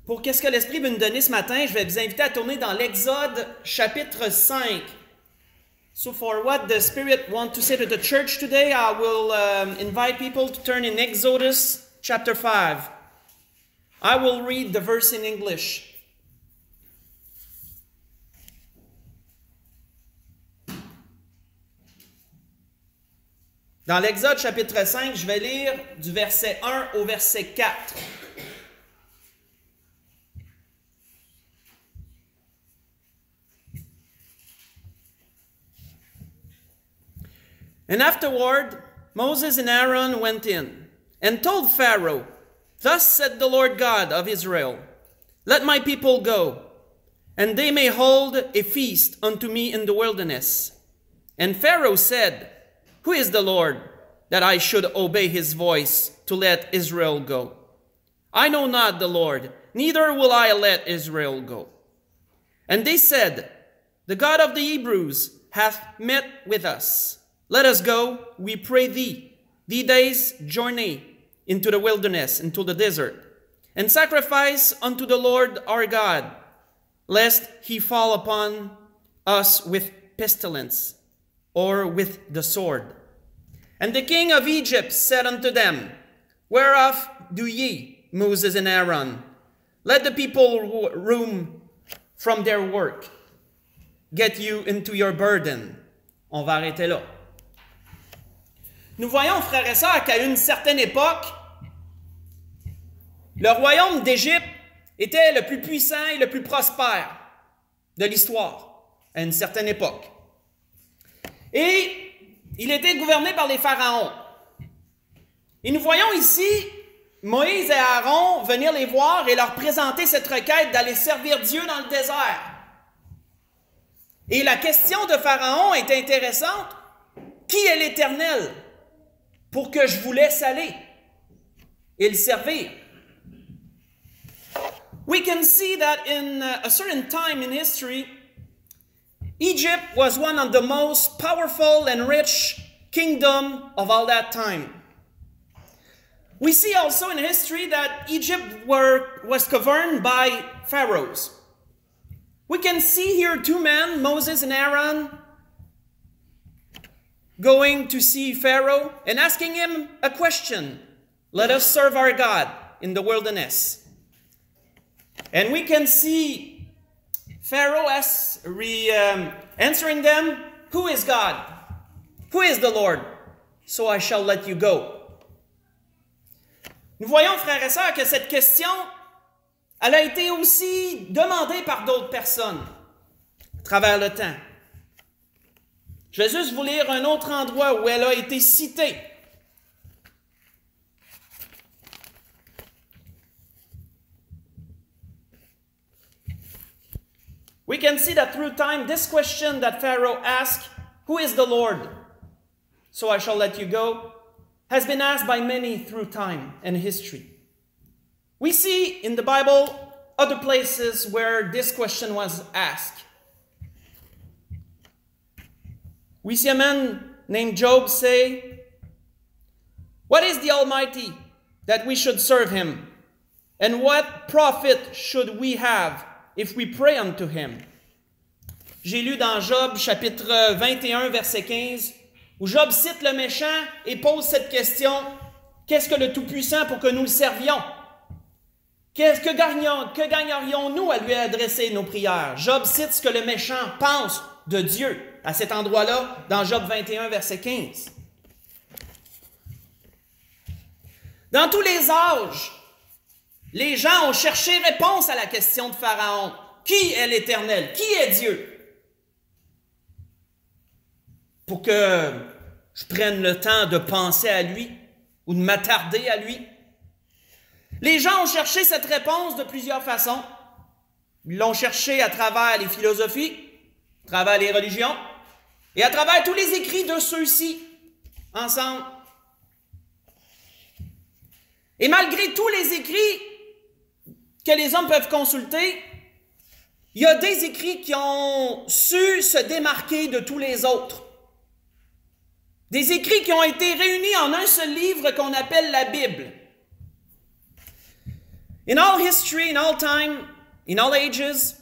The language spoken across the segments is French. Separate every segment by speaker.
Speaker 1: Pour qu'est-ce que l'Esprit veut nous donner ce matin, je vais vous inviter à tourner dans l'Exode chapitre 5. So for what the Spirit wants to say to the church today, I will invite people to turn in Exodus chapter 5. I will read the verse in English. Dans l'Exode chapitre 5, je vais lire du verset 1 au verset 4. And afterward, Moses and Aaron went in and told Pharaoh, "Thus said the Lord God of Israel, let my people go, and they may hold a feast unto me in the wilderness." And Pharaoh said, "Who is the Lord, that I should obey his voice to let Israel go? I know not the Lord, neither will I let Israel go." And they said, "The God of the Hebrews hath met with us. Let us go, we pray thee, the day's journey into the wilderness, into the desert, and sacrifice unto the Lord our God, lest he fall upon us with pestilence, or with the sword." And the king of Egypt said unto them, "Whereof do ye, Moses and Aaron? Let the people room from their work. Get you into your burden." On va arrêter là. Nous voyons, frères et sœurs, qu'à une certaine époque, le royaume d'Égypte était le plus puissant et le plus prospère de l'histoire, à une certaine époque. Et il était gouverné par les pharaons. Et nous voyons ici Moïse et Aaron venir les voir et leur présenter cette requête d'aller servir Dieu dans le désert. Et la question de Pharaon est intéressante. Qui est l'Éternel pour que je vous laisse aller et le servir? We can see that in a certain time in history, Egypt was one of the most powerful and rich kingdom of all that time. We see also in history that Egypt was governed by pharaohs. We can see here two men, Moses and Aaron, going to see Pharaoh and asking him a question. Let us serve our God in the wilderness. And we can see Pharaoh answering them, "Who is God? Who is the Lord? So I shall let you go." Nous voyons, frères et sœurs, que cette question, elle a été aussi demandée par d'autres personnes à travers le temps. Je vais juste vous lire un autre endroit où elle a été citée. We can see that through time, this question that Pharaoh asked, "Who is the Lord? So I shall let you go," has been asked by many through time and history. We see in the Bible other places where this question was asked. We see a man named Job say, "What is the Almighty that we should serve him? And what profit should we have if we pray unto him?" J'ai lu dans Job chapitre 21 verset 15 où Job cite le méchant et pose cette question: qu'est-ce que le Tout-Puissant pour que nous le servions? Que gagnerions-nous à lui adresser nos prières? Job cite ce que le méchant pense de Dieu à cet endroit-là dans Job 21 verset 15. Dans tous les âges, les gens ont cherché réponse à la question de Pharaon. Qui est l'Éternel? Qui est Dieu? Pour que je prenne le temps de penser à lui ou de m'attarder à lui. Les gens ont cherché cette réponse de plusieurs façons. Ils l'ont cherché à travers les philosophies, à travers les religions et à travers tous les écrits de ceux-ci, ensemble. Et malgré tous les écrits que les hommes peuvent consulter, il y a des écrits qui ont su se démarquer de tous les autres. Des écrits qui ont été réunis en un seul livre qu'on appelle la Bible. In all history, in all time, in all ages,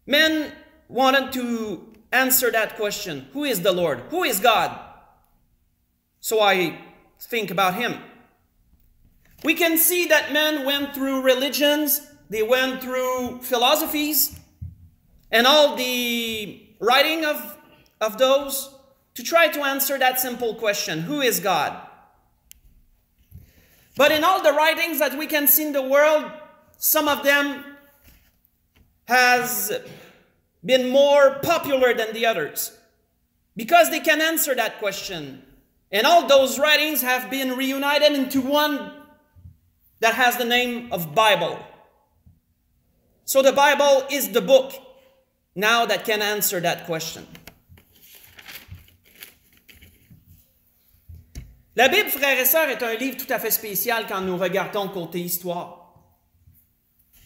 Speaker 1: men wanted to answer that question. Who is the Lord? Who is God? So I think about him. We can see that men went through religions, they went through philosophies, and all the writing of those to try to answer that simple question, who is God? But in all the writings that we can see in the world, some of them has been more popular than the others because they can answer that question. And all those writings have been reunited into one that has the name of Bible. So the Bible is the book now that can answer that question. La Bible, frères et sœurs, est un livre tout à fait spécial quand nous regardons côté histoire.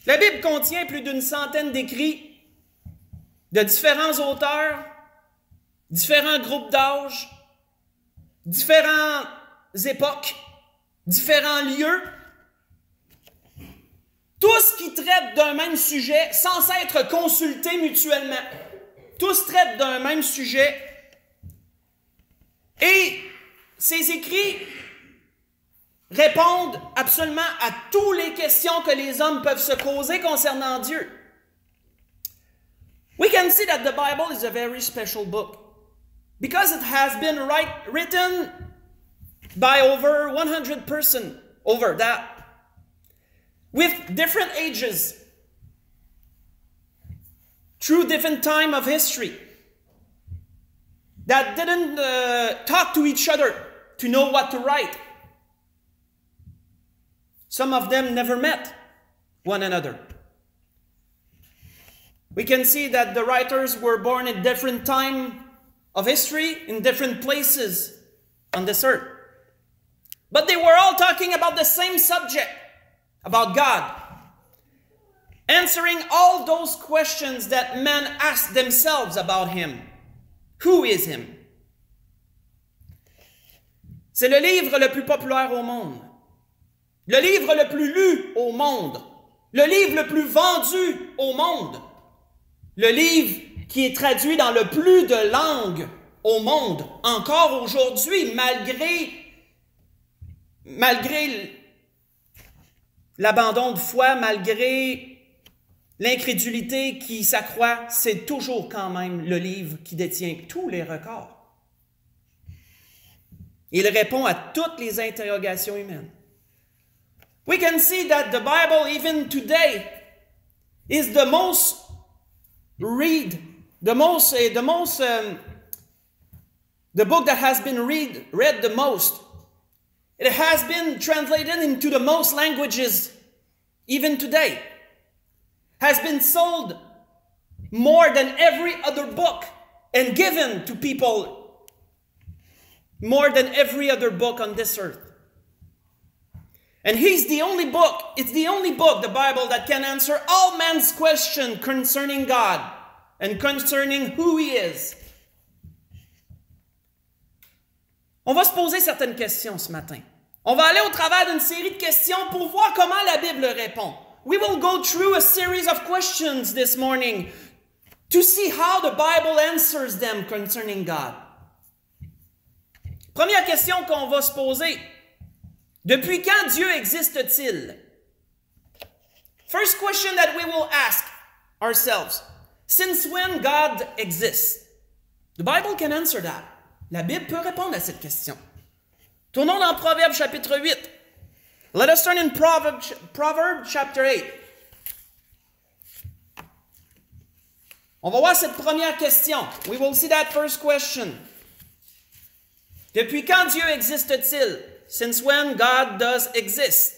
Speaker 1: La Bible contient plus d'une centaine d'écrits de différents auteurs, différents groupes d'âge, différentes époques, différents lieux, tous qui traitent d'un même sujet sans s'être consultés mutuellement. Tous traitent d'un même sujet et ces écrits répondent absolument à toutes les questions que les hommes peuvent se poser concernant Dieu. We can see that the Bible is a very special book because it has been written by over 100 persons over that with different ages through different time of history that didn't talk to each other to know what to write. Some of them never met one another. We can see that the writers were born at different time of history in different places on this earth. But they were all talking about the same subject, about God. Answering all those questions that men ask themselves about Him. Who is Him? C'est le livre le plus populaire au monde. Le livre le plus lu au monde. Le livre le plus vendu au monde. Le livre qui est traduit dans le plus de langues au monde. Encore aujourd'hui, malgré l'abandon de foi, malgré l'incrédulité qui s'accroît, c'est toujours quand même le livre qui détient tous les records. Il répond à toutes les interrogations humaines. We can see that the Bible, even today, is the most read, the book that has been read the most. It has been translated into the most languages, even today. Has been sold more than every other book and given to people more than every other book on this earth. And it's the only book, the Bible, that can answer all man's question concerning God and concerning who He is. On va se poser certaines questions ce matin. On va aller au travers d'une série de questions pour voir comment la Bible répond. We will go through a series of questions this morning to see how the Bible answers them concerning God. Première question qu'on va se poser. Depuis quand Dieu existe-t-il? First question that we will ask ourselves. Since when God exists? The Bible can answer that. La Bible peut répondre à cette question. Tournons dans Proverbes chapitre 8. Let us turn in Proverbs chapter 8. On va voir cette première question. We will see that first question. Depuis quand Dieu existe-t-il? Since when God does exist?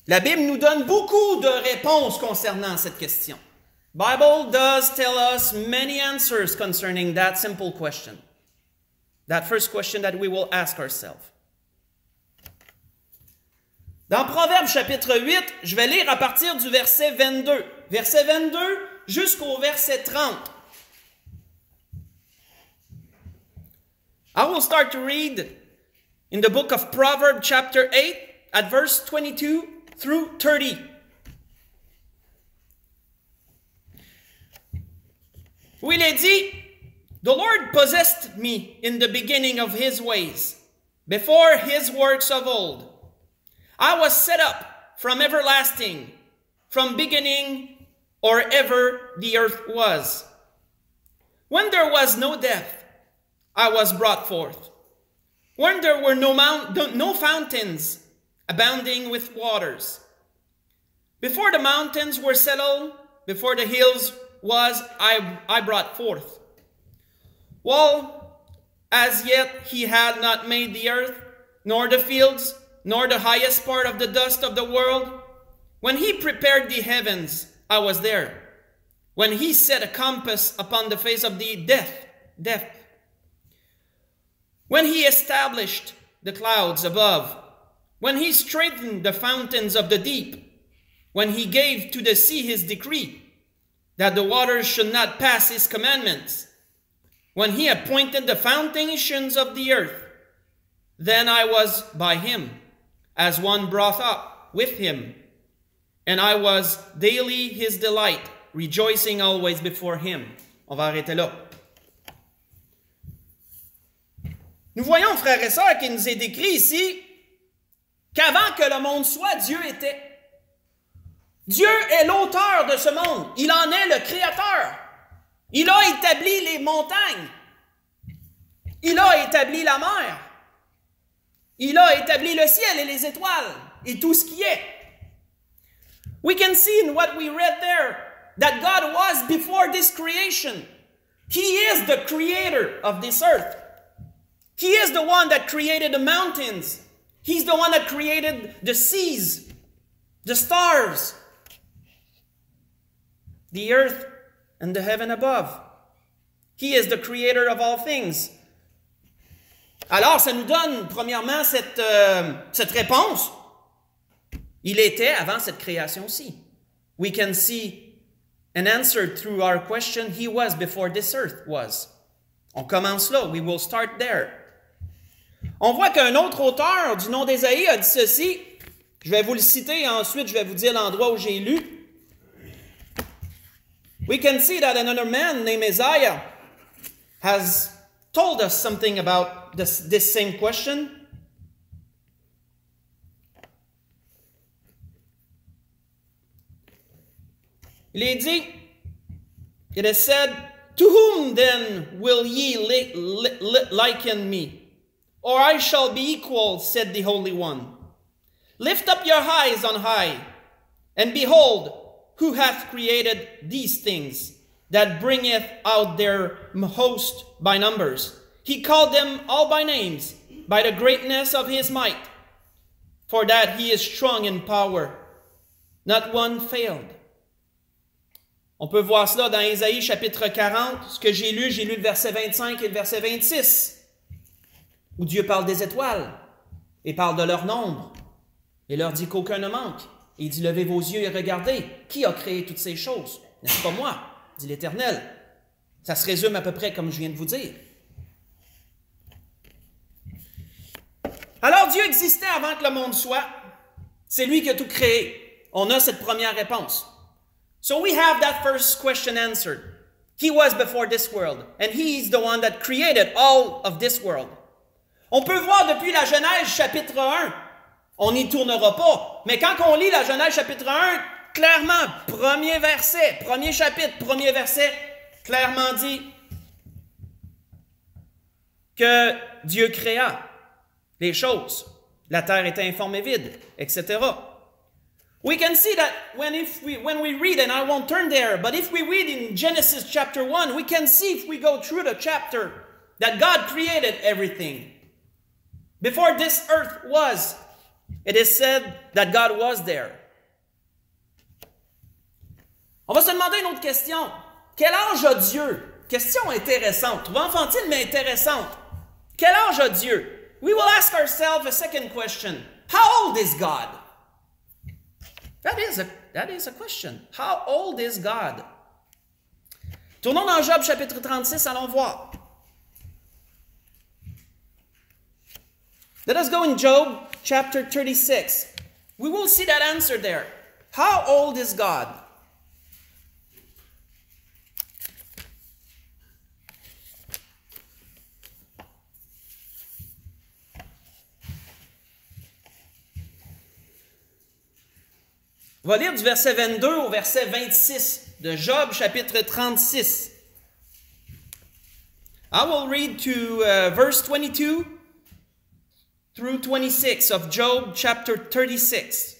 Speaker 1: La Bible nous donne beaucoup de réponses concernant cette question. Bible does tell us many answers concerning that simple question. That first question that we will ask ourselves. Dans Proverbes chapitre 8, je vais lire à partir du verset 22. Verset 22 jusqu'au verset 30. I will start to read in the book of Proverbs chapter 8 at verse 22 through 30. Où il est dit, "The Lord possessed me in the beginning of his ways, before his works of old. I was set up from everlasting, from beginning or ever the earth was. When there was no depth, I was brought forth. When there were no fountains abounding with waters. Before the mountains were settled, before the hills was, I brought forth. While as yet he had not made the earth, nor the fields, nor the highest part of the dust of the world. When he prepared the heavens, I was there. When he set a compass upon the face of the depth. When he established the clouds above, when he straightened the fountains of the deep, when he gave to the sea his decree, that the waters should not pass his commandments, when he appointed the foundations of the earth, then I was by him, as one brought up with him, and I was daily his delight, rejoicing always before him." On va arrêter là. Nous voyons, frères et sœurs, qu'il nous est décrit ici qu'avant que le monde soit, Dieu était. Dieu est l'auteur de ce monde. Il en est le créateur. Il a établi les montagnes. Il a établi la mer. Il a établi le ciel et les étoiles et tout ce qui est. We can see in what we read there that God was before this creation. He is the creator of this earth. He is the one that created the mountains. He's the one that created the seas, the stars, the earth, and the heaven above. He is the creator of all things. Alors, ça nous donne, premièrement, cette réponse. Il était avant cette création-ci. We can see an answer through our question. He was before this earth was. On commence là. We will start there. On voit qu'un autre auteur du nom d'Ésaïe a dit ceci. Je vais vous le citer et ensuite je vais vous dire l'endroit où j'ai lu. We can see that another man named Isaiah has told us something about this same question. Il est dit, it is said, "To whom then will ye liken me? Or I shall be equal, said the Holy One. Lift up your eyes on high, and behold, who hath created these things, that bringeth out their host by numbers. He called them all by names, by the greatness of his might, for that he is strong in power. Not one failed." On peut voir cela dans Ésaïe chapitre 40. Ce que j'ai lu le verset 25 et le verset 26, où Dieu parle des étoiles et parle de leur nombre et leur dit qu'aucun ne manque. Et il dit, levez vos yeux et regardez, qui a créé toutes ces choses? N'est-ce pas moi, dit l'Éternel. Ça se résume à peu près comme je viens de vous dire. Alors Dieu existait avant que le monde soit. C'est lui qui a tout créé. On a cette première réponse. So we have that first question answered. He was before this world, and he is the one that created all of this world. On peut voir depuis la Genèse chapitre 1, on n'y tournera pas, mais quand on lit la Genèse chapitre 1, clairement, premier verset, premier chapitre, premier verset, clairement dit que Dieu créa les choses. La terre était informe et vide, etc. We can see that when we read, and I won't turn there, but if we read in Genesis chapter 1, we can see if we go through the chapter that God created everything. Before this earth was, it is said that God was there. On va se demander une autre question. Quel âge a Dieu? Question intéressante. Trop infantile, mais intéressante. Quel âge a Dieu? We will ask ourselves a second question. How old is God? That is a question. How old is God? Tournons dans Job chapitre 36, allons voir. Let us go in Job chapter 36. We will see that answer there. How old is God? On va lire du verset 22 au verset 26 de Job chapitre 36. I will read to verse 22 through 26 of Job chapter 36.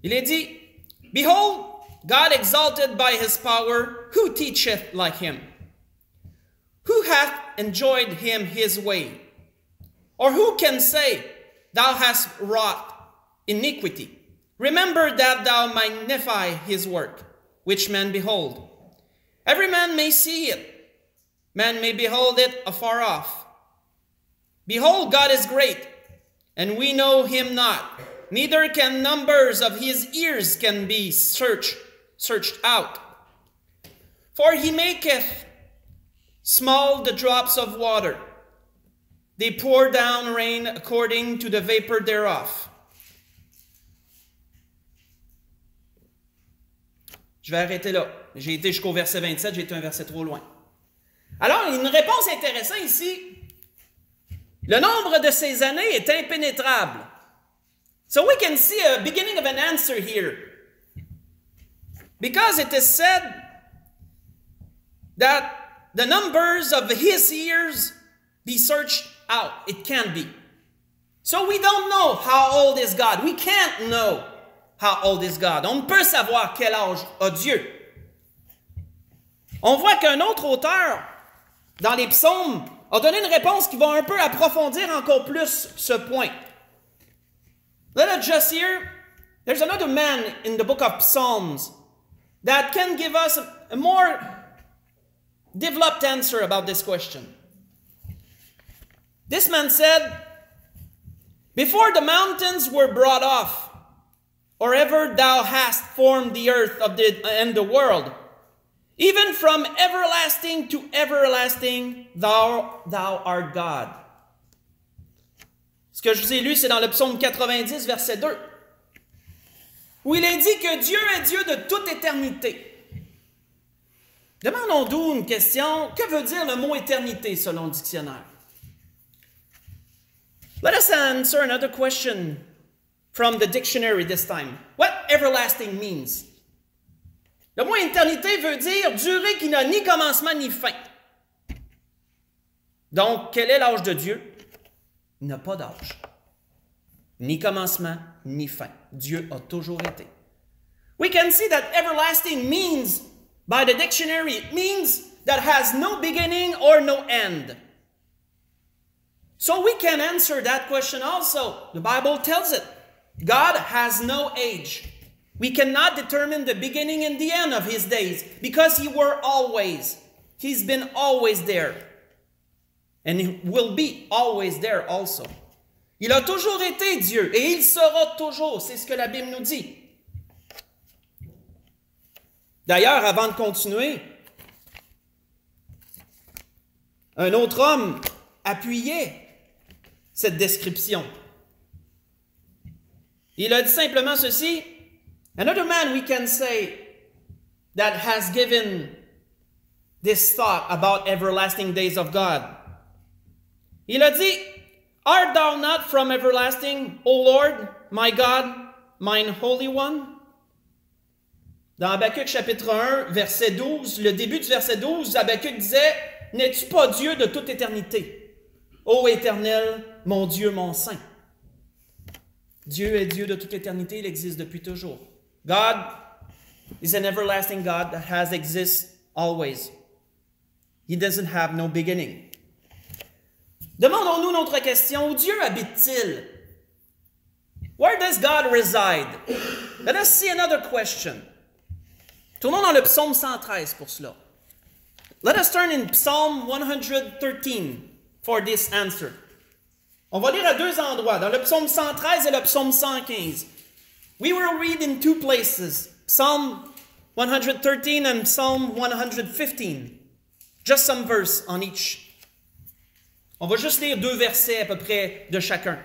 Speaker 1: Il est dit, Behold, God exalted by his power, who teacheth like him? Who hath enjoyed him his way? Or who can say, Thou hast wrought iniquity? Remember that thou magnify his work, which men behold. Every man may see it. Man may behold it afar off. Behold, God is great, and we know him not. Neither can numbers of his years can be searched out. For he maketh small the drops of water. They pour down rain according to the vapor thereof. Je vais arrêter là. J'ai été jusqu'au verset 27, j'ai été un verset trop loin. Alors, une réponse intéressante ici. Le nombre de ces années est impénétrable. So we can see a beginning of an answer here. Because it is said that the numbers of his years be searched out. It can be. So we don't know how old is God. We can't know how old is God. On ne peut savoir quel âge a Dieu. On voit qu'un autre auteur, dans les psaumes, a donné une réponse qui va un peu approfondir encore plus ce point. Let us just hear, there's another man in the book of Psalms that can give us a more developed answer about this question. This man said, Before the mountains were brought off, or ever thou hast formed the earth and the world, even from everlasting to everlasting, thou art God. Ce que je vous ai lu, c'est dans le psaume 90, verset 2, où il est dit que Dieu est Dieu de toute éternité. Demandons-nous une question, que veut dire le mot éternité selon le dictionnaire? Let us answer another question from the dictionary this time. What everlasting means? Le mot éternité veut dire durée qui n'a ni commencement ni fin. Donc, quel est l'âge de Dieu? Il n'a pas d'âge. Ni commencement, ni fin. Dieu a toujours été. We can see that everlasting means, by the dictionary, it means that has no beginning or no end. So we can answer that question also. The Bible tells it. God has no age. We cannot determine the beginning and the end of his days because he were always. He's been always there. And he will be always there also. Il a toujours été Dieu et il sera toujours. C'est ce que la Bible nous dit. D'ailleurs, avant de continuer, un autre homme appuyait cette description. Il a dit simplement ceci. Another man we can say that has given this thought about everlasting days of God. Il a dit, Art thou not from everlasting, O Lord, my God, mine Holy One? Dans Habakkuk chapitre 1, verset 12, le début du verset 12, Habakkuk disait, N'es-tu pas Dieu de toute éternité? Ô Éternel, mon Dieu, mon Saint. Dieu est Dieu de toute éternité, il existe depuis toujours. God is an everlasting God that has existed always. He doesn't have no beginning. Demandons-nous notre question, où Dieu habite-t-il? Where does God reside? Let us see another question. Tournons dans le psaume 113 pour cela. Let us turn in Psalm 113 for this answer. On va lire à deux endroits, dans le psaume 113 et le psaume 115. We will read in two places, Psalm 113 and Psalm 115. Just some verse on each. On va juste lire 2 versets à peu près de chacun.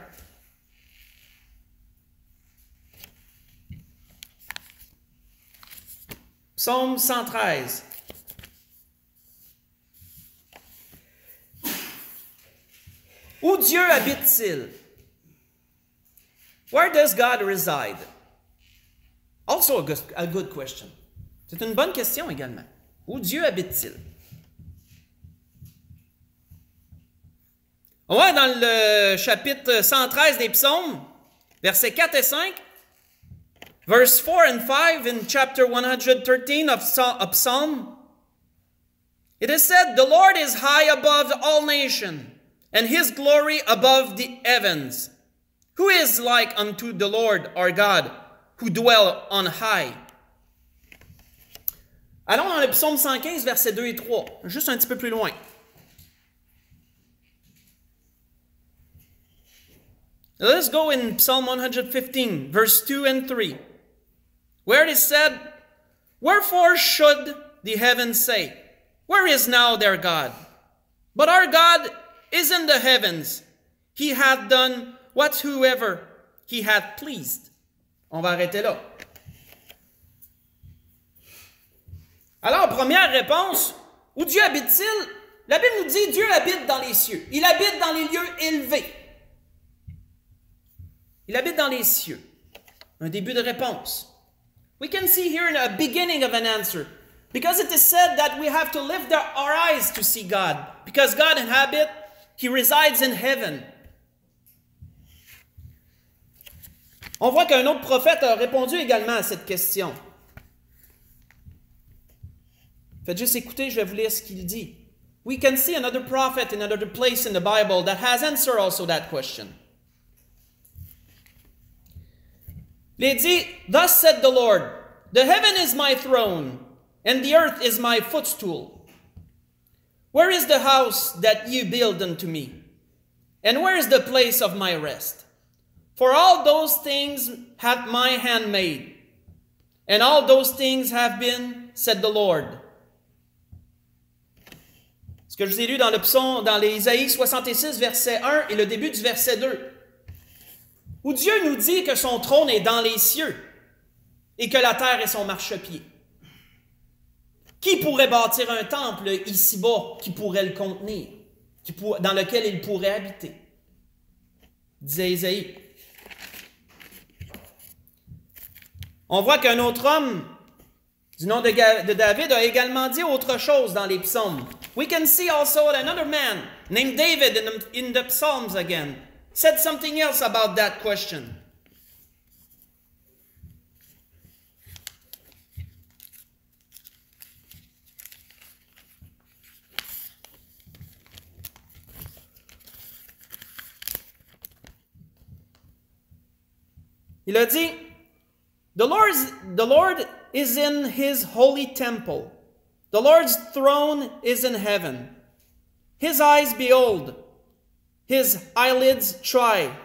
Speaker 1: Psaume 113. Où Dieu habite-t-il? Where does God reside? Also a good question. C'est une bonne question également. Où Dieu habite-t-il? On va dans le chapitre 113 des Psaumes, versets 4 et 5, verse 4 and 5 in chapter 113 of Psalm. It is said, "The Lord is high above all nations, and his glory above the heavens. Who is like unto the Lord our God, who dwell on high?" Allons dans le psaume 115, versets 2 et 3, juste un petit peu plus loin. Let's go in Psalm 115, verse 2 and 3, where it is said, "Wherefore should the heavens say, Where is now their God? But our God is in the heavens. He hath done whatsoever he hath pleased." On va arrêter là. Alors, première réponse, où Dieu habite-t-il? La Bible nous dit, Dieu habite dans les cieux. Il habite dans les lieux élevés. Il habite dans les cieux. Un début de réponse. We can see here a beginning of an answer. Because it is said that we have to lift our eyes to see God. Because God inhabits, He resides in heaven. On voit qu'un autre prophète a répondu également à cette question. Faites juste écouter, je vais vous lire ce qu'il dit. We can see another prophet in another place in the Bible that has answered also that question. Il dit, "Thus said the Lord, the heaven is my throne, and the earth is my footstool. Where is the house that you build unto me? And where is the place of my rest? For all those things hath my hand made, and all those things have been, said the Lord." Ce que je vous ai lu dans le psaume, dans les Isaïe 66, verset 1 et le début du verset 2. Où Dieu nous dit que son trône est dans les cieux et que la terre est son marchepied. Qui pourrait bâtir un temple ici-bas qui pourrait le contenir, dans lequel il pourrait habiter? Disait Isaïe. On voit qu'un autre homme du nom de David a également dit autre chose dans les psaumes. We can see also that another man named David in the Psalms again said something else about that question. Il a dit, the Lord is in his holy temple. The Lord's throne is in heaven. His eyes behold, his eyelids try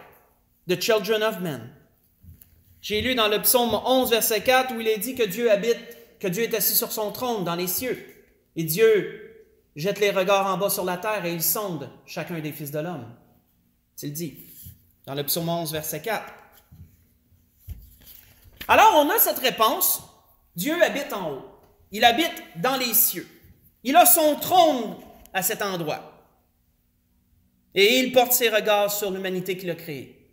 Speaker 1: the children of men. J'ai lu dans le psaume 11, verset 4, où il est dit que Dieu habite, que Dieu est assis sur son trône dans les cieux. Et Dieu jette les regards en bas sur la terre et il sonde chacun des fils de l'homme. C'est dit dans le psaume 11, verset 4. Alors, on a cette réponse. Dieu habite en haut. Il habite dans les cieux. Il a son trône à cet endroit. Et il porte ses regards sur l'humanité qu'il a créée.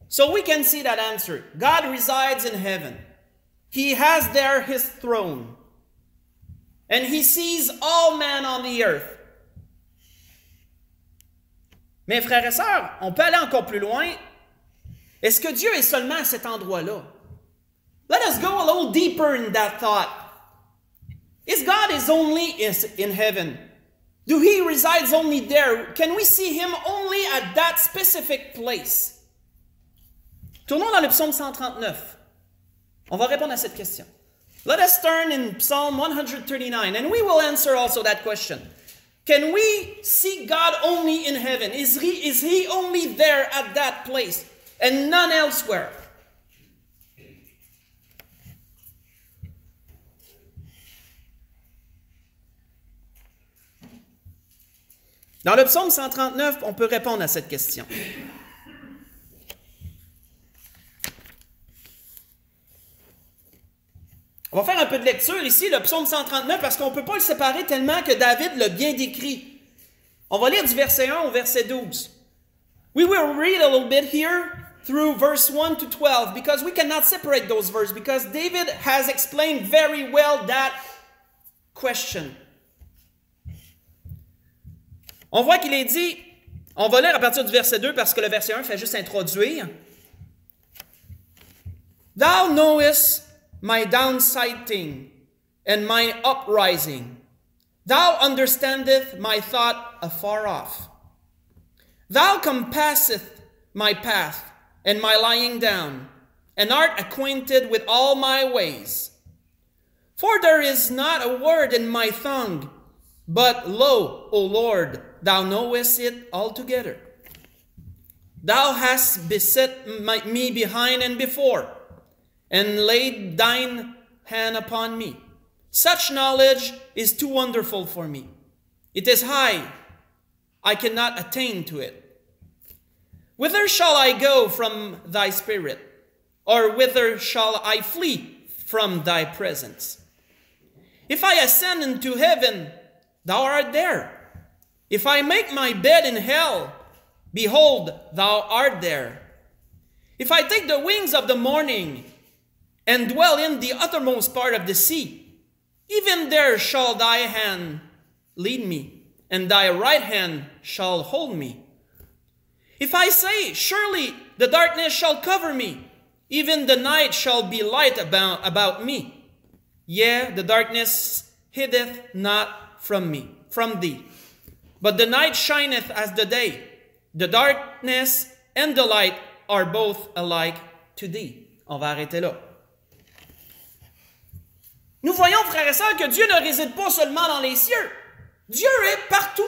Speaker 1: So we can see that answer. God resides in heaven. He has there his throne. And he sees all men on the earth. Mais frères et sœurs, on peut aller encore plus loin. Est-ce que Dieu est seulement à cet endroit-là? Let us go a little deeper in that thought. Is God only in heaven? Do he resides only there? Can we see him only at that specific place? Tournons dans le psaume 139. On va répondre à cette question. Let us turn in Psalm 139 and we will answer also that question. Can we see God only in heaven? Is he only there at that place and none elsewhere? Dans le psaume 139, on peut répondre à cette question. On va faire un peu de lecture ici, le psaume 139, parce qu'on ne peut pas le séparer tellement que David l'a bien décrit. On va lire du verset 1 au verset 12. We will read a little bit here through verse 1 to 12, because we cannot separate those verses, because David has explained very well that question. On voit qu'il est dit, on va lire à partir du verset 2 parce que le verset 1 fait juste introduire. Thou knowest my downsighting and my uprising. Thou understandest my thought afar off. Thou compassest my path and my lying down, and art acquainted with all my ways. For there is not a word in my tongue, but lo, O Lord, thou knowest it altogether. Thou hast beset me behind and before, and laid thine hand upon me. Such knowledge is too wonderful for me. It is high, I cannot attain to it. Whither shall I go from thy spirit? Or whither shall I flee from thy presence? If I ascend into heaven, thou art there. If I make my bed in hell, behold, thou art there. If I take the wings of the morning, and dwell in the uttermost part of the sea, even there shall thy hand lead me, and thy right hand shall hold me. If I say, surely the darkness shall cover me, even the night shall be light about me. Yea, the darkness hideth not from thee. But the night shineth as the day. The darkness and the light are both alike to thee. On va arrêter là. Nous voyons, frères et sœurs, que Dieu ne réside pas seulement dans les cieux. Dieu est partout.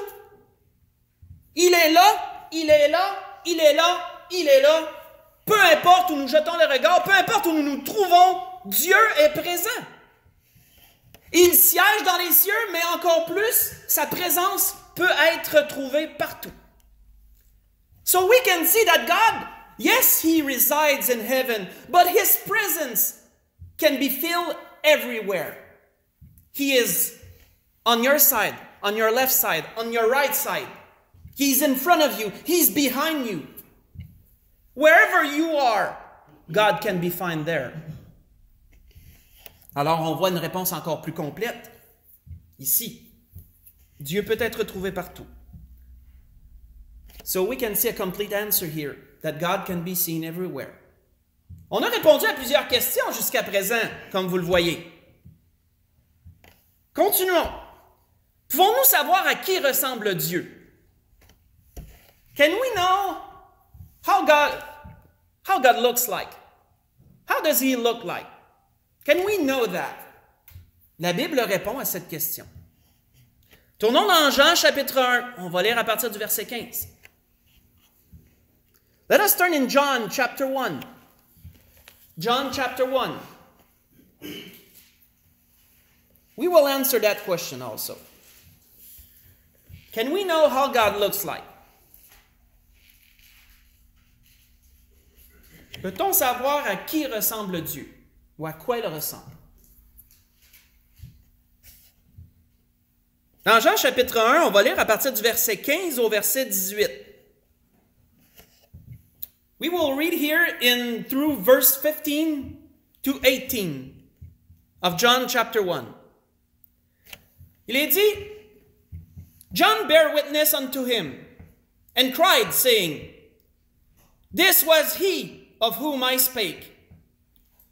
Speaker 1: Il est là, il est là, il est là, il est là. Peu importe où nous jetons le regard, peu importe où nous nous trouvons, Dieu est présent. Il siège dans les cieux, mais encore plus, sa présence peut être trouvée partout. So we can see that God, yes, He resides in heaven, but His presence can be felt everywhere. He is on your side, on your left side, on your right side. He's in front of you. He's behind you. Wherever you are, God can be found there. Alors, on voit une réponse encore plus complète ici. Dieu peut être trouvé partout. So we can see a complete answer here, that God can be seen everywhere. On a répondu à plusieurs questions jusqu'à présent, comme vous le voyez. Continuons. Pouvons-nous savoir à qui ressemble Dieu? Can we know how God looks like? How does He look like? Can we know that? La Bible répond à cette question. Tournons dans Jean chapitre 1. On va lire à partir du verset 15. Let us turn in John chapter 1. John chapter 1. We will answer that question also. Can we know how God looks like? Peut-on savoir à qui ressemble Dieu ou à quoi il ressemble? Dans Jean chapitre 1, on va lire à partir du verset 15 au verset 18. We will read here through verse 15 to 18 of John chapter 1. Il est dit, John bare witness unto him, and cried, saying, This was he of whom I spake.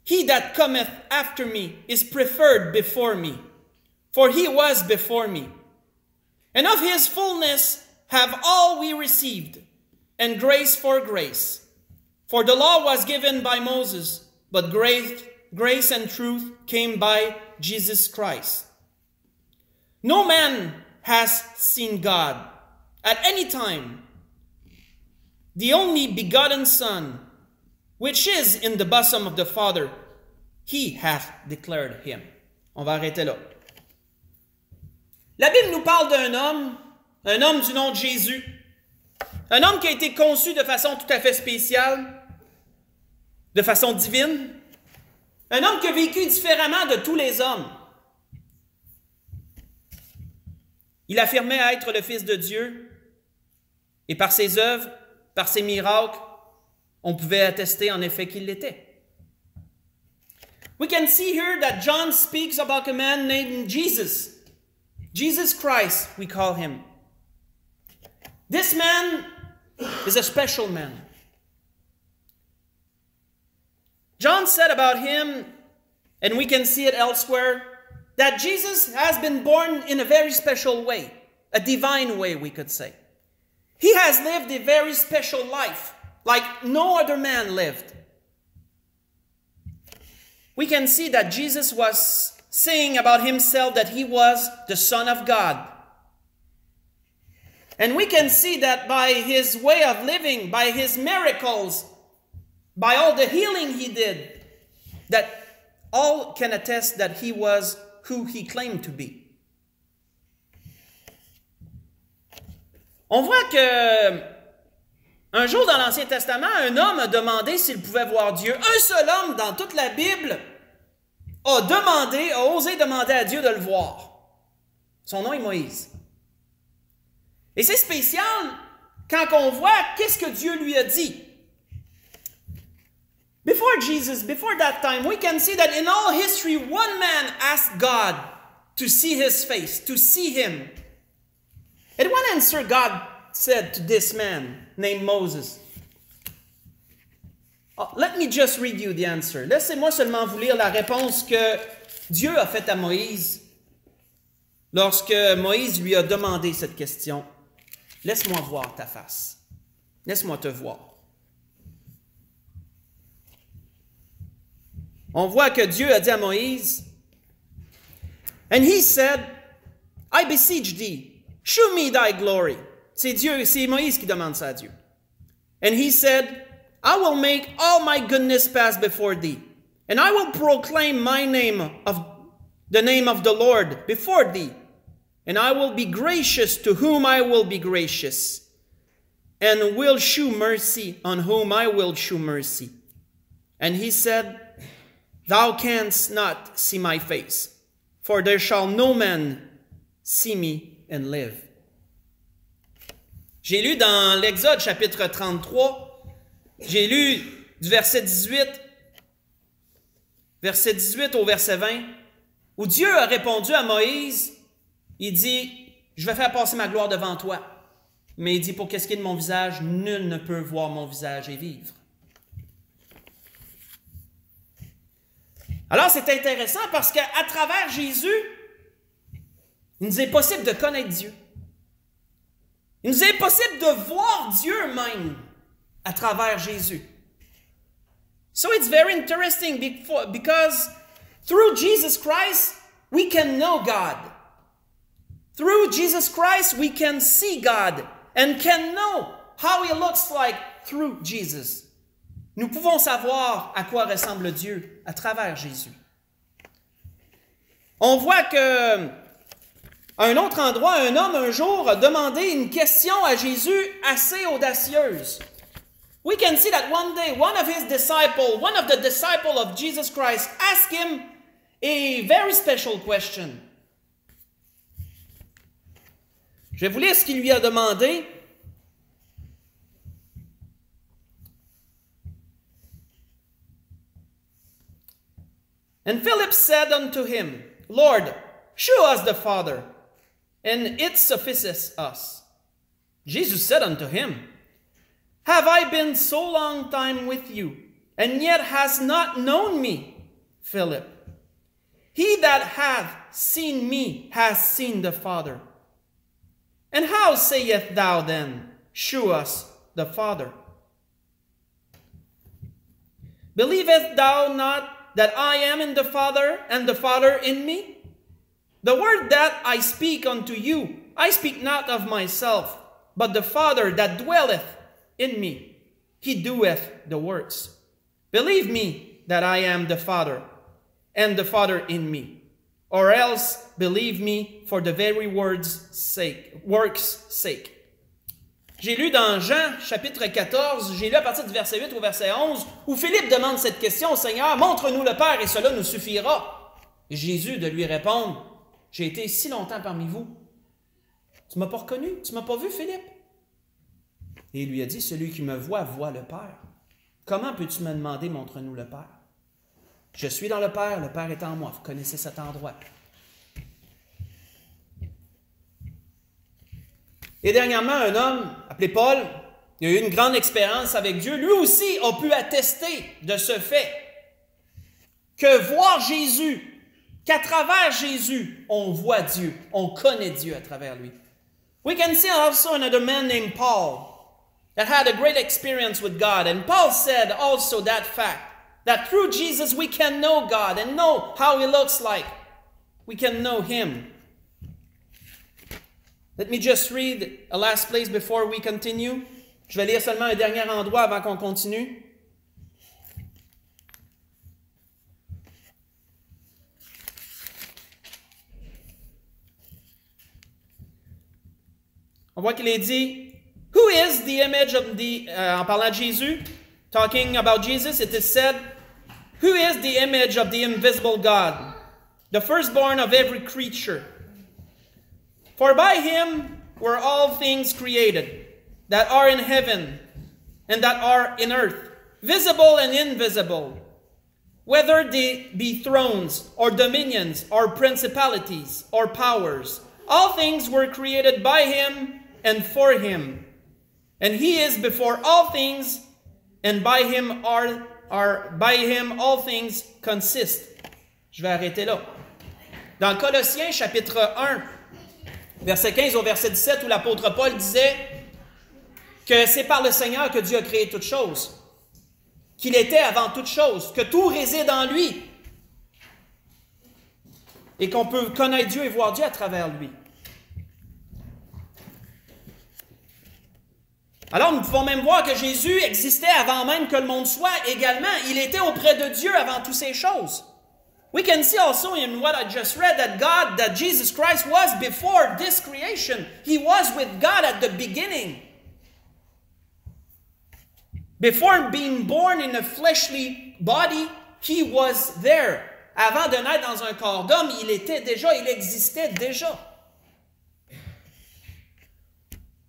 Speaker 1: He that cometh after me is preferred before me, for he was before me. And of his fullness have all we received, and grace for grace. For the law was given by Moses, but grace and truth came by Jesus Christ. No man has seen God at any time. The only begotten Son, which is in the bosom of the Father, He hath declared him. On va arrêter là. La Bible nous parle d'un homme un homme du nom de Jésus, un homme qui a été conçu de façon tout à fait spéciale, de façon divine, un homme qui a vécu différemment de tous les hommes. Il affirmait être le Fils de Dieu, et par ses œuvres, par ses miracles, on pouvait attester en effet qu'il l'était. We can see here that John speaks about a man named Jesus. Jesus Christ, we call him. This man is a special man. John said about him, and we can see it elsewhere, that Jesus has been born in a very special way, a divine way, we could say. He has lived a very special life, like no other man lived. We can see that Jesus was saying about himself that he was the Son of God. And we can see that by his way of living, by his miracles, by all the healing he did, that all can attest that he was who he claimed to be. On voit que un jour dans l'Ancien Testament, un homme a demandé s'il pouvait voir Dieu. Un seul homme dans toute la Bible a osé demander à Dieu de le voir. Son nom est Moïse. Et c'est spécial quand on voit qu'est-ce que Dieu lui a dit. Before that time, we can see that in all history, one man asked God to see his face, to see him. And one answer God said to this man named Moses. Let me just read you the answer. Laissez-moi seulement vous lire la réponse que Dieu a faite à Moïse lorsque Moïse lui a demandé cette question. Laisse-moi voir ta face. Laisse-moi te voir. On voit que Dieu a dit à Moïse, and he said, I beseech thee, shew me thy glory. C'est Moïse qui demande ça à Dieu. And he said, I will make all my goodness pass before thee, and I will proclaim the name of the Lord before thee, and I will be gracious to whom I will be gracious, and will shew mercy on whom I will shew mercy. And he said, Thou canst not see my face, for there shall no man see me and live. J'ai lu dans l'Exode chapitre 33, j'ai lu du verset 18 au verset 20, où Dieu a répondu à Moïse, il dit, je vais faire passer ma gloire devant toi. Mais il dit, pour qu'est-ce qui est de mon visage, nul ne peut voir mon visage et vivre. Alors, c'est intéressant parce qu'à travers Jésus, il nous est possible de connaître Dieu. Il nous est possible de voir Dieu même à travers Jésus. So it's very interesting because through Jesus Christ, we can know God. Through Jesus Christ, we can see God and can know how He looks like through Jesus. Nous pouvons savoir à quoi ressemble Dieu à travers Jésus. On voit que, à un autre endroit, un homme un jour a demandé une question à Jésus assez audacieuse. We can see that one day, one of the disciples of Jesus Christ asked him a very special question. Je vais vous lire ce qu'il lui a demandé. And Philip said unto him, Lord, shew us the Father, and it sufficeth us. Jesus said unto him, Have I been so long time with you, and yet hast not known me, Philip? He that hath seen me hath seen the Father. And how sayest thou then, shew us the Father? Believest thou not that I am in the Father, and the Father in me? The word that I speak unto you, I speak not of myself, but the Father that dwelleth in me, He doeth the works. Believe me that I am the Father, and the Father in me, or else believe me for the very works' sake. J'ai lu dans Jean, chapitre 14, j'ai lu à partir du verset 8 au verset 11, où Philippe demande cette question au Seigneur, « Montre-nous le Père et cela nous suffira. » Et Jésus de lui répondre, « J'ai été si longtemps parmi vous. Tu ne m'as pas reconnu? Tu ne m'as pas vu, Philippe? » Et il lui a dit, « Celui qui me voit, voit le Père. Comment peux-tu me demander, montre-nous le Père? Je suis dans le Père est en moi. » Vous connaissez cet endroit. Et dernièrement, un homme appelé Paul, il a eu une grande expérience avec Dieu. Lui aussi a pu attester de ce fait que voir Jésus, qu'à travers Jésus, on voit Dieu, on connaît Dieu à travers lui. We can see also another man named Paul that had a great experience with God. And Paul said also that fact, that through Jesus we can know God and know how He looks like. We can know Him. Let me just read a last place before we continue. Je vais lire seulement un dernier endroit avant qu'on continue. On voit qu'il est dit, Who is the image of the, en parlant de Jésus, talking about Jesus, it is said, Who is the image of the invisible God, the firstborn of every creature? For by Him were all things created, that are in heaven and that are in earth, visible and invisible, whether they be thrones or dominions or principalities or powers. All things were created by Him and for Him. And He is before all things, and by Him by Him all things consist. Je vais arrêter là. Dans Colossiens chapitre 1, verset 15 au verset 17, où l'apôtre Paul disait que c'est par le Seigneur que Dieu a créé toutes choses, qu'il était avant toutes choses, que tout réside en lui, et qu'on peut connaître Dieu et voir Dieu à travers lui. Alors nous pouvons même voir que Jésus existait avant même que le monde soit également. Il était auprès de Dieu avant toutes ces choses. We can see also in what I just read that Jesus Christ was before this creation. He was with God at the beginning. Before being born in a fleshly body, He was there. Avant de naître dans un corps d'homme, il existait déjà.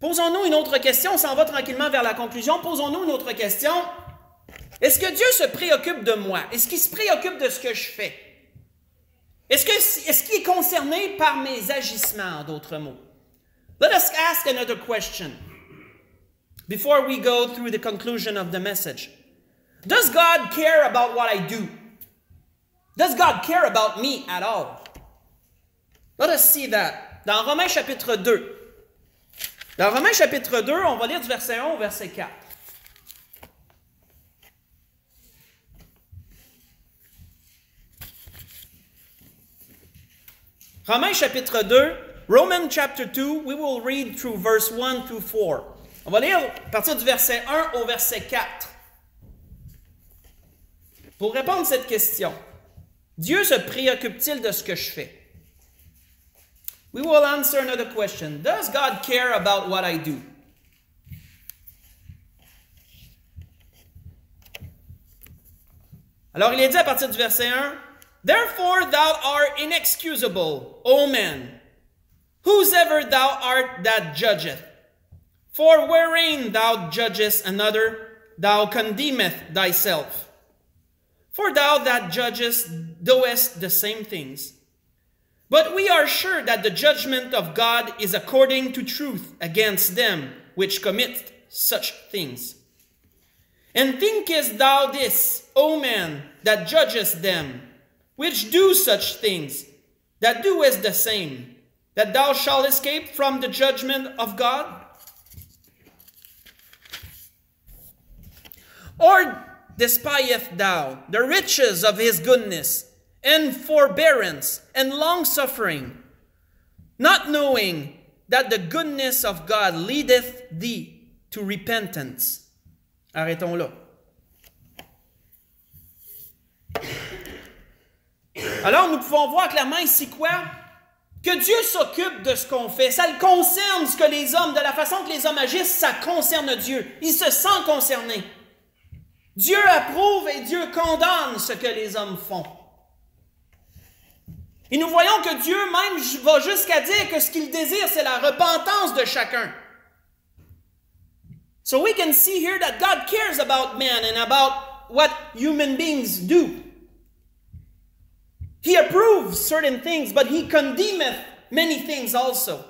Speaker 1: Posons-nous une autre question, on s'en va tranquillement vers la conclusion. Posons-nous une autre question. Est-ce que Dieu se préoccupe de moi? Est-ce qu'il se préoccupe de ce que je fais? Est-ce qu'il est concerné par mes agissements, en d'autres mots? Let us ask another question before we go through the conclusion of the message. Does God care about what I do? Does God care about me at all? Let us see that. Dans Romains chapitre 2. Dans Romains chapitre 2, on va lire du verset 1 au verset 4. Romains chapitre 2, Romans chapter 2, we will read through verse 1 to 4. On va lire à partir du verset 1 au verset 4. Pour répondre à cette question, Dieu se préoccupe-t-il de ce que je fais? We will answer another question. Does God care about what I do? Alors il est dit à partir du verset 1, Therefore thou art inexcusable, O man, whosoever thou art that judgeth. For wherein thou judgest another, thou condemneth thyself. For thou that judgest doest the same things. But we are sure that the judgment of God is according to truth against them which commit such things. And thinkest thou this, O man, that judgest them, which do such things, that doest the same, that thou shalt escape from the judgment of God? Or despiseth thou the riches of His goodness, and forbearance, and long-suffering, not knowing that the goodness of God leadeth thee to repentance? Arrêtons là. Alors nous pouvons voir clairement ici quoi? Que Dieu s'occupe de ce qu'on fait. Ça le concerne ce que les hommes, de la façon que les hommes agissent, ça concerne Dieu. Il se sent concerné. Dieu approuve et Dieu condamne ce que les hommes font. Et nous voyons que Dieu même va jusqu'à dire que ce qu'il désire, c'est la repentance de chacun. So we can see here that God cares about man and about what human beings do. He approves certain things, but he condemneth many things also.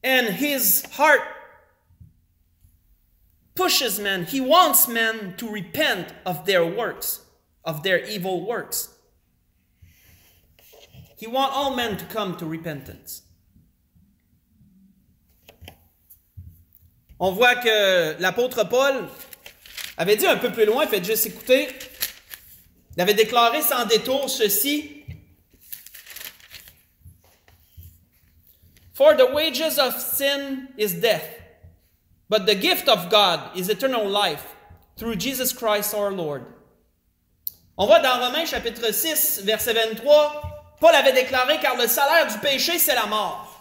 Speaker 1: And his heart pushes men. He wants men to repent of their works, of their evil works. He wants all men to come to repentance. On voit que l'apôtre Paul avait dit un peu plus loin, faites juste écouter, il avait déclaré sans détour ceci. For the wages of sin is death, but the gift of God is eternal life through Jesus Christ our Lord. On voit dans Romains chapitre 6, verset 23, Paul avait déclaré, car le salaire du péché, c'est la mort.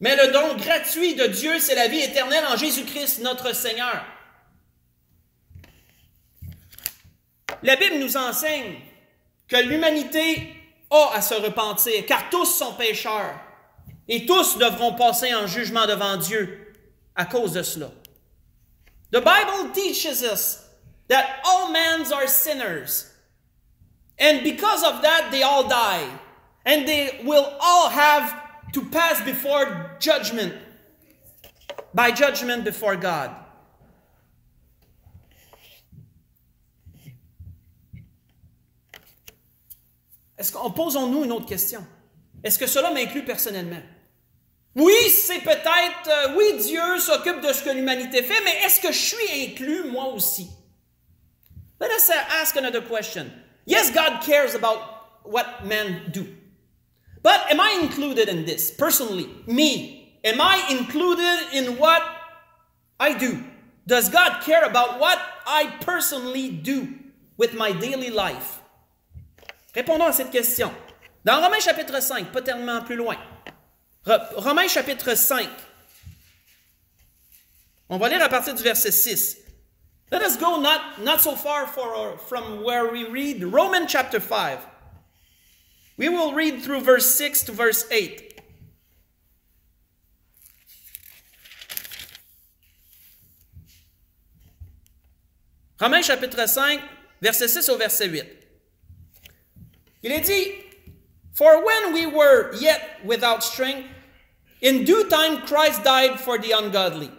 Speaker 1: Mais le don gratuit de Dieu, c'est la vie éternelle en Jésus-Christ, notre Seigneur. La Bible nous enseigne que l'humanité a à se repentir, car tous sont pécheurs, et tous devront passer en jugement devant Dieu à cause de cela. The Bible teaches us that all men are sinners, and because of that, they all die, and they will all have to pass before judgment, by judgment before God. Posons-nous une autre question. Est-ce que cela m'inclut personnellement? Oui, c'est peut-être, oui, Dieu s'occupe de ce que l'humanité fait, mais est-ce que je suis inclus moi aussi? Let us ask another question. Yes, God cares about what men do. But am I included in this? Personally, me, am I included in what I do? Does God care about what I personally do with my daily life? Répondons à cette question. Dans Romains chapitre 5, pas tellement plus loin. Romains chapitre 5. On va lire à partir du verset 6. Let us go not so far from where we read Romans chapter 5. We will read through verse 6 to verse 8. Romains chapitre 5, verset 6 au verset 8. Il est dit, for when we were yet without strength, in due time Christ died for the ungodly.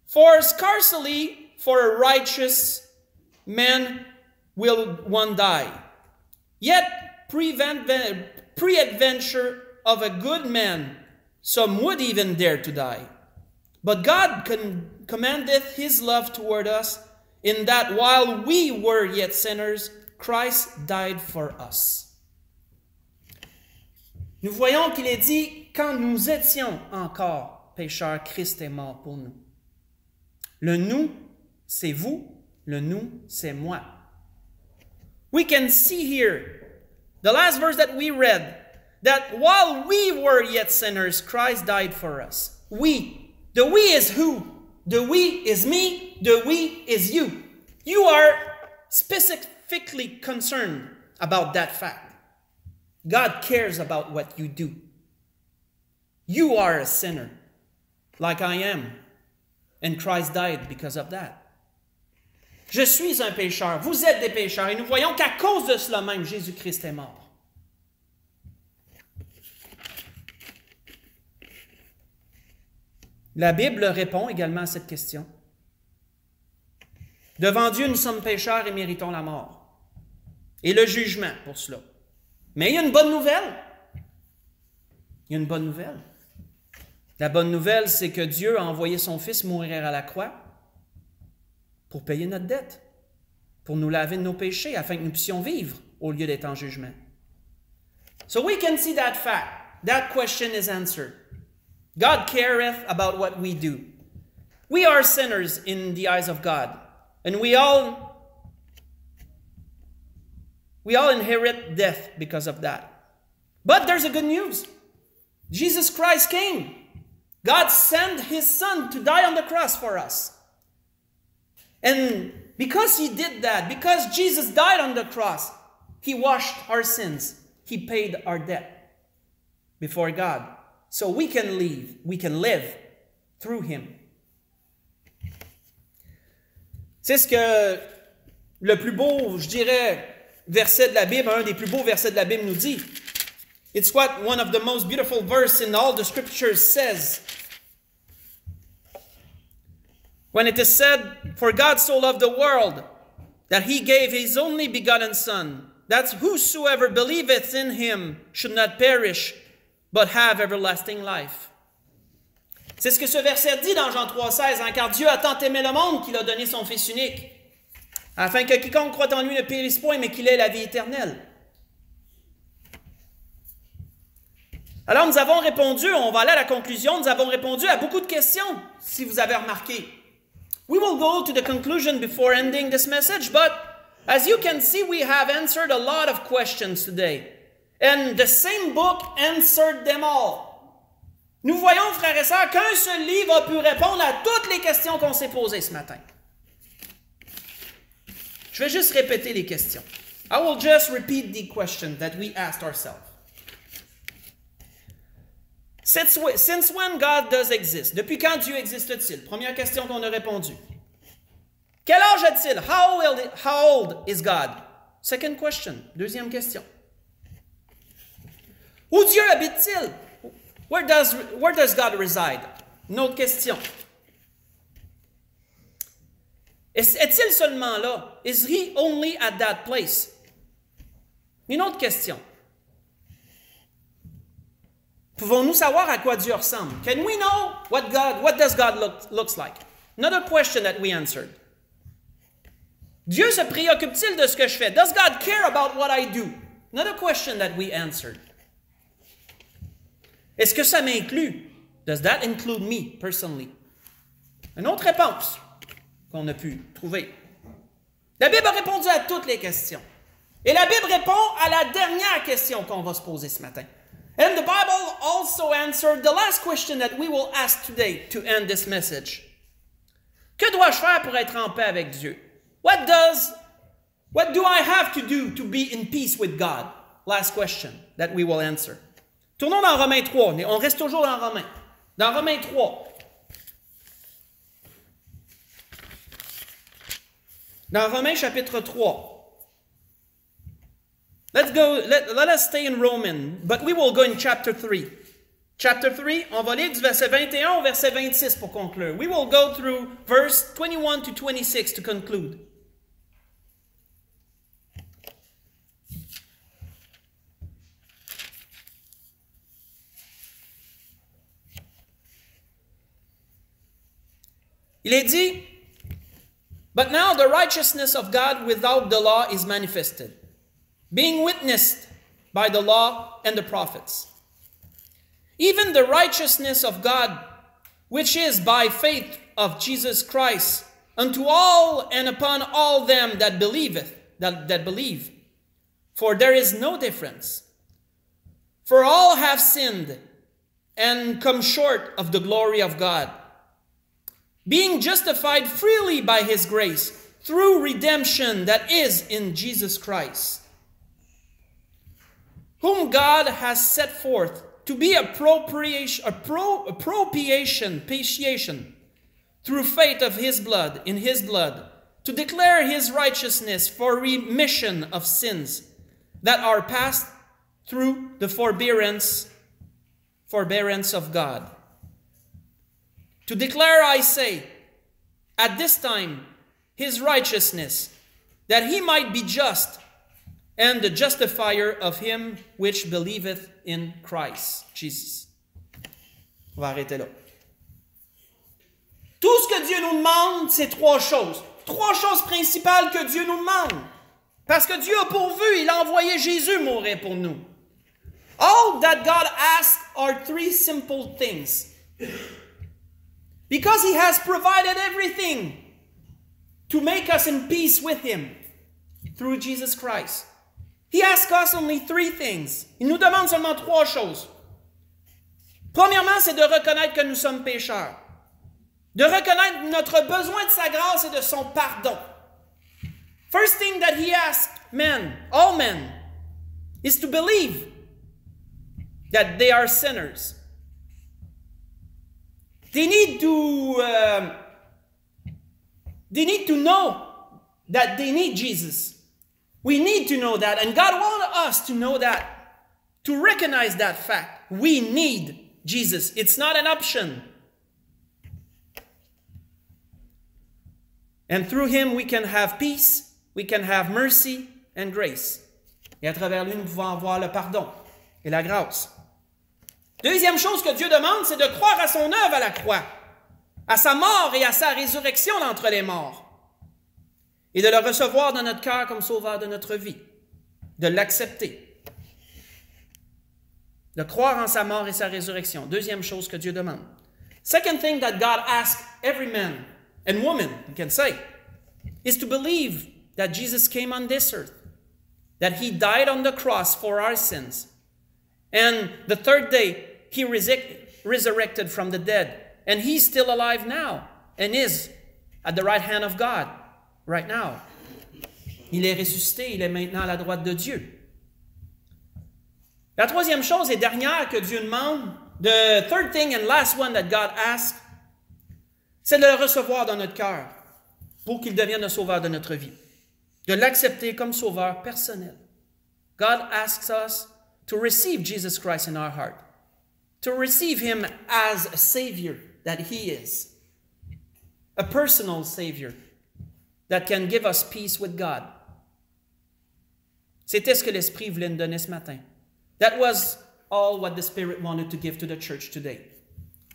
Speaker 1: For scarcely for a righteous man will one die. Yet pre-adventure of a good man, some would even dare to die. But God commandeth his love toward us, in that while we were yet sinners, Christ died for us. Nous voyons qu'il est dit, quand nous étions encore pécheurs, Christ est mort pour nous. Le nous, c'est vous. Le nous, c'est moi. We can see here, the last verse that we read, that while we were yet sinners, Christ died for us. We. The we is who? The we is me. The we is you. You are specifically concerned about that fact. God cares about what you do. You are a sinner, like I am, and Christ died because of that. Je suis un pécheur, vous êtes des pécheurs, et nous voyons qu'à cause de cela même, Jésus-Christ est mort. La Bible répond également à cette question. Devant Dieu, nous sommes pécheurs et méritons la mort. Et le jugement pour cela. Mais il y a une bonne nouvelle. Il y a une bonne nouvelle. La bonne nouvelle, c'est que Dieu a envoyé son Fils mourir à la croix pour payer notre dette, pour nous laver de nos péchés, afin que nous puissions vivre au lieu d'être en jugement. So we can see that fact. That question is answered. God careth about what we do. We are sinners in the eyes of God, and we all We all inherit death because of that. But there's a good news. Jesus Christ came. God sent his son to die on the cross for us. And because he did that, because Jesus died on the cross, he washed our sins. He paid our debt before God. So we can live through him. C'est ce que le plus beau, je dirais, verset de la Bible, un des plus beaux versets de la Bible nous dit. It's what one of the most beautiful verses in all the scriptures says. When it is said, "For God so loved the world, that he gave his only begotten Son, that whosoever believeth in him should not perish, but have everlasting life." C'est ce que ce verset dit dans Jean 3,16, hein, car Dieu a tant aimé le monde qu'il a donné son Fils unique, afin que quiconque croit en lui ne périsse point, mais qu'il ait la vie éternelle. Alors nous avons répondu, on va aller à la conclusion, nous avons répondu à beaucoup de questions, si vous avez remarqué. We will go to the conclusion before ending this message, but as you can see, we have answered a lot of questions today. And the same book answered them all. Nous voyons, frères et sœurs, qu'un seul livre a pu répondre à toutes les questions qu'on s'est posées ce matin. Je vais juste répéter les questions. I will just repeat the question that we asked ourselves. Since when God does exist? Depuis quand Dieu existe-t-il? Première question qu'on a répondu. Quel âge a-t-il? How old is God? Second question. Deuxième question. Où Dieu habite-t-il? Where does God reside? Une autre question. Est-il seulement là? Is he only at that place? Une autre question. Pouvons-nous savoir à quoi Dieu ressemble? Can we know what does God looks like? Another question that we answered. Dieu se préoccupe-t-il de ce que je fais? Does God care about what I do? Another question that we answered. Est-ce que ça m'inclut? Does that include me personally? Une autre réponse qu'on a pu trouver. La Bible a répondu à toutes les questions. Et la Bible répond à la dernière question qu'on va se poser ce matin. And the Bible also answered the last question that we will ask today to end this message. Que dois-je faire pour être en paix avec Dieu? What do I have to do to be in peace with God? Last question that we will answer. Tournons dans Romains 3. On reste toujours dans Romains. Dans Romains 3. Dans Romains chapitre 3. Let us stay in Romans, but we will go in chapter 3. Chapter 3, on va lire du verset 21 au verset 26 pour conclure. We will go through verse 21 to 26 to conclude. Il est dit, "But now the righteousness of God without the law is manifested, being witnessed by the law and the prophets. Even the righteousness of God, which is by faith of Jesus Christ, unto all and upon all them that believe. For there is no difference. For all have sinned and come short of the glory of God, being justified freely by his grace, through redemption that is in Jesus Christ, whom God has set forth to be a propitiation through faith of his blood, in his blood, to declare his righteousness for remission of sins that are past through the forbearance of God. To declare, I say, at this time, his righteousness, that he might be just, and the justifier of him which believeth in Christ Jesus." On va arrêter là. Tout ce que Dieu nous demande, c'est trois choses. Trois choses principales que Dieu nous demande. Parce que Dieu a pourvu, il a envoyé Jésus mourir pour nous. All that God asks are three simple things. Because he has provided everything to make us in peace with him through Jesus Christ. He asks us only 3 things. Il nous demande seulement 3 choses. Premièrement, c'est de reconnaître que nous sommes pécheurs. De reconnaître notre besoin de sa grâce et de son pardon. First thing that he asks men, all men, is to believe that they are sinners. They need to know that they need Jesus. We need to know that, and God wants us to know that, to recognize that fact. We need Jesus. It's not an option. And through him we can have peace, we can have mercy and grace. Et à travers lui, nous pouvons avoir le pardon et la grâce. Deuxième chose que Dieu demande, c'est de croire à son œuvre à la croix, à sa mort et à sa résurrection d'entre les morts, et de le recevoir dans notre cœur comme sauveur de notre vie, de l'accepter, de croire en sa mort et sa résurrection. Deuxième chose que Dieu demande. Second thing that God asks every man and woman, you can say, is to believe that Jesus came on this earth, that he died on the cross for our sins, and the third day he resurrected from the dead, and he's still alive now and is at the right hand of God right now. Il est ressuscité, il est maintenant à la droite de Dieu. La troisième chose et dernière que Dieu demande, the third thing and last one that God asks, c'est de le recevoir dans notre cœur pour qu'il devienne le sauveur de notre vie, de l'accepter comme sauveur personnel. God asks us to receive Jesus Christ in our heart, to receive him as a Savior that he is, a personal Savior that can give us peace with God. C'était ce que l'Esprit voulait nous donner ce matin. That was all what the Spirit wanted to give to the church today.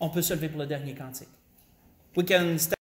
Speaker 1: On peut se lever pour le dernier cantique. We can stand.